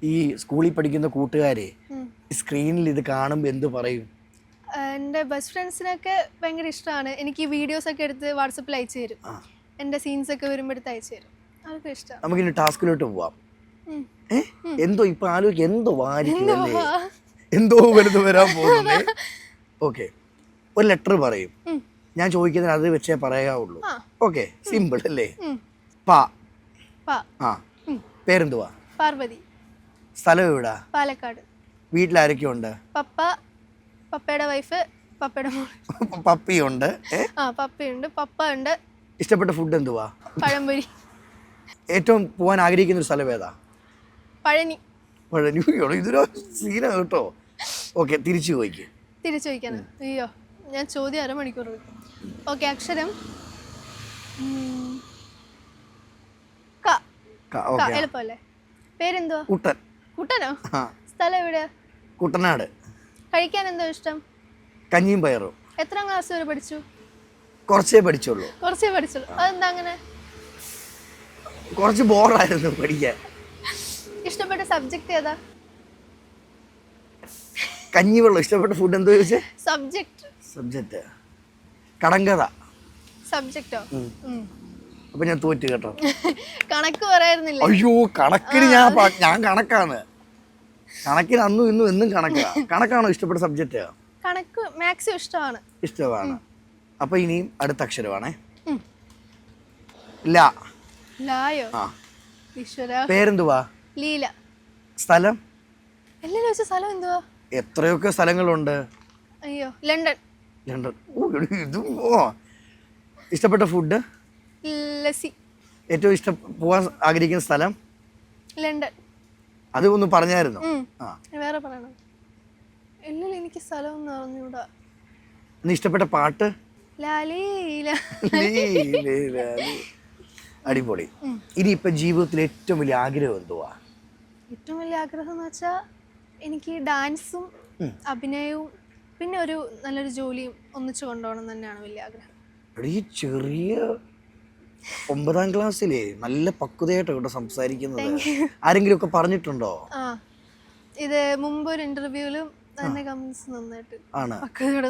ഈ സ്കൂളിൽ പഠിക്കുന്ന കൂട്ടുകാരെ സ്ക്രീനിൽ ഇത് കാണുമ്പോൾ എന്ത് പറയും? എൻ്റെ ബെസ്റ്റ് ഫ്രണ്ട്സിനൊക്കെ ഭയങ്കര ഇഷ്ടമാണ്. എനിക്ക് ഈ വീഡിയോസൊക്കെ എടുത്ത് വാട്സപ്പിൽ അയച്ചു തരും. എൻ്റെ സീൻസൊക്കെ വരുമ്പോൾ എടുത്ത് അയച്ചു തരും. അതൊക്കെ ഇഷ്ടമാണ്. നമുക്കിനി ടാസ്കിലോട്ട് പോവാം. എന്തോ ഇപ്പൊ ആലോചിക്കുക, എന്തോ വാരിക്കുന്നല്ലേ, എന്തോ വലുത് വരാൻ പോകുന്നേ. ഓക്കെ, ഒരു ലെറ്റർ പറയും. ഞാൻ ചോദിക്കുന്നതിന് അത് വെച്ചേ പറയാവുള്ളൂ. ഓക്കെ, സിമ്പിൾ അല്ലേ? പാ. ആ, പേരെന്തുവാ? പാർവതി. സ്ഥലം എവിടാ? പാലക്കാട്. വീട്ടിലാരൊക്കെ ഉണ്ട്? പപ്പ, പപ്പയുടെ വൈഫ്, പപ്പയുടെ മോൾ. പപ്പിയുണ്ട്. പപ്പയുണ്ട്, പപ്പ ഉണ്ട്. ഇഷ്ടപ്പെട്ട ഫുഡ് എന്തുവാ? പഴംപൊരി. ഏറ്റവും പോകാൻ ആഗ്രഹിക്കുന്ന ഒരു സ്ഥലം ഏതാ? പഴനി. പഴനി. ഇതൊരു സീന കേട്ടോ. ഓക്കെ, തിരിച്ചു ചോദിക്കും. തിരിച്ചു ചോദിക്കാനാ? അയ്യോ, ഞാൻ ചോദ്യം അരമണിക്കൂർ. ഓക്കെ, അക്ഷരം എളുപ്പമല്ലേ? പേരെന്തുവാ? കുട്ടൻ. കുട്ടനോ? സ്ഥലം എവിടെയാ? കുട്ടനാട്. കഴിക്കാൻ എന്തോ ഇഷ്ടം? കഞ്ഞിയും പയറും. എത്രാം ക്ലാസ് വരെ പഠിച്ചു? കുറച്ചേ പഠിച്ചുള്ളൂ. കുറച്ചേ പഠിച്ചുള്ളൂ. അതെന്താ അങ്ങനെ? കുറച്ച് ബോറായിരുന്നു പഠിക്കാൻ. ഇഷ്ടപ്പെട്ട സബ്ജക്ട് ഏതാ? കഞ്ഞിവെള്ളം. ഇഷ്ടപ്പെട്ട ഫുഡ് എന്തോ ചോദിച്ചേ? സബ്ജക്ട് കടങ്കഥ. സബ്ജക്റ്റോ? അപ്പൊ ഞാൻ തോറ്റ് കേട്ടോ. കണക്ക് പറയായിരുന്നില്ല? അയ്യോ, കണക്കിന് ഞാൻ കണക്കാണ്. കണക്കിന് അന്നും ഇന്നും എന്നും കണക്കാണോ ഇഷ്ടപ്പെട്ട സബ്ജക്റ്റ്? കണക്ക് മാത്സ് ഇഷ്ടമാണ്. അപ്പൊ ഇനിയും അടുത്ത അക്ഷരമാണേ. ലാ. ലായോ? ഈശ്വരാ. പേരെന്തുവാ? ലീല. സ്ഥലം? എല്ലാം ചോദിച്ച സ്ഥലം എന്തുവാ? എത്രയൊക്കെ സ്ഥലങ്ങളുണ്ട്. അയ്യോ, ലണ്ടൻ. ഇഷ്ടപ്പെട്ട ഫുഡ്? ലസ്സി. ഏറ്റവും പോവാൻ ആഗ്രഹിക്കുന്ന സ്ഥലം? ലണ്ടൻ. അത് ഒന്ന് പറഞ്ഞായിരുന്നു. വേറെ പറയണം? ഇല്ലല്ലോ, എനിക്ക് സ്ഥലം ഒന്നും അറിഞ്ഞൂടാ. ഇഷ്ടപ്പെട്ട പാട്ട്? അടിപൊളി. ഇനി ഇപ്പൊ ജീവിതത്തിൽ ഏറ്റവും വലിയ ആഗ്രഹം എന്തുവാ? ഏറ്റവും വലിയ ആഗ്രഹം എന്ന് വെച്ചാ എനിക്ക് ഡാൻസും അഭിനയവും പിന്നെ ഒരു നല്ലൊരു ജോലിയും ഒന്നിച്ചു കൊണ്ടുപോകണം തന്നെയാണ് വലിയ ആഗ്രഹം. ഈ ചെറിയ 9ാം ക്ലാസ്സിലെ നല്ല പക്വതയായിട്ടോ ഇവിടെ സംസാരിക്കുന്നത്. ആരെങ്കിലും ഒക്കെ പറഞ്ഞിട്ടുണ്ടോ? ഇത് മുമ്പ് ഒരു ഇന്റർവ്യൂവിലും നന്നായിട്ട്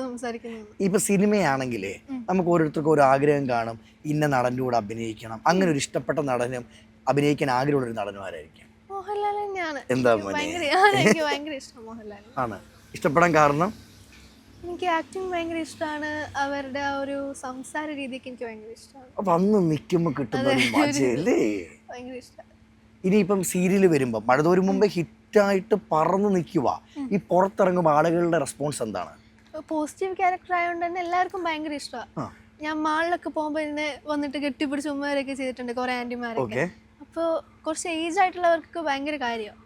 സംസാരിക്കുന്നത്. ഇപ്പൊ സിനിമയാണെങ്കിലേ നമുക്ക് ഓരോരുത്തർക്കും ഒരു ആഗ്രഹം കാണും, ഇന്ന നടൻ്റെ കൂടെ അഭിനയിക്കണം. അങ്ങനെ ഒരു ഇഷ്ടപ്പെട്ട നടനും അഭിനയിക്കാൻ ആഗ്രഹമുള്ള ഒരു നടനും ആരായിരിക്കും? മോഹൻലാൽ തന്നെയാണ്. എന്താ എനിക്ക് ഭയങ്കര ഇഷ്ടം മോഹൻലാൽ ആണ്. ഇഷ്ടപ്പെടാൻ കാരണം? എനിക്ക് ആക്ടിങ് ഭയങ്കര ഇഷ്ടമാണ്. അവരുടെ ആ ഒരു സംസാര രീതിക്ക് എനിക്ക് ഭയങ്കര ഇഷ്ടമാണ്. അപ്പൊ അന്ന് നിൽക്കുമ്പോ കിട്ടുന്ന ഭയങ്കര ഇഷ്ടമാണ്. ഇനിയിപ്പം സീരിയല് വരുമ്പോ മഴതോരും മുമ്പേ ഹിറ്റായിട്ട് പറന്ന് നിൽക്കുക, ഈ പുറത്തിറങ്ങുമ്പോൾ ആളുകളുടെ റെസ്പോൺസ് എന്താണ്? പോസിറ്റീവ് ക്യാരക്ടർ ആയതുകൊണ്ട് തന്നെ എല്ലാവർക്കും ഭയങ്കര ഇഷ്ടമാണ്. ഞാൻ മാളിലൊക്കെ പോകുമ്പോൾ എന്നെ വന്നിട്ട് കെട്ടിപ്പിടിച്ച് ഉമ്മവരൊക്കെ ചെയ്തിട്ടുണ്ട് കുറെ ആന്റിമാരൊക്കെ. അപ്പോൾ കുറച്ച് ഏജ് ആയിട്ടുള്ളവർക്ക് ഭയങ്കര കാര്യമാണ്.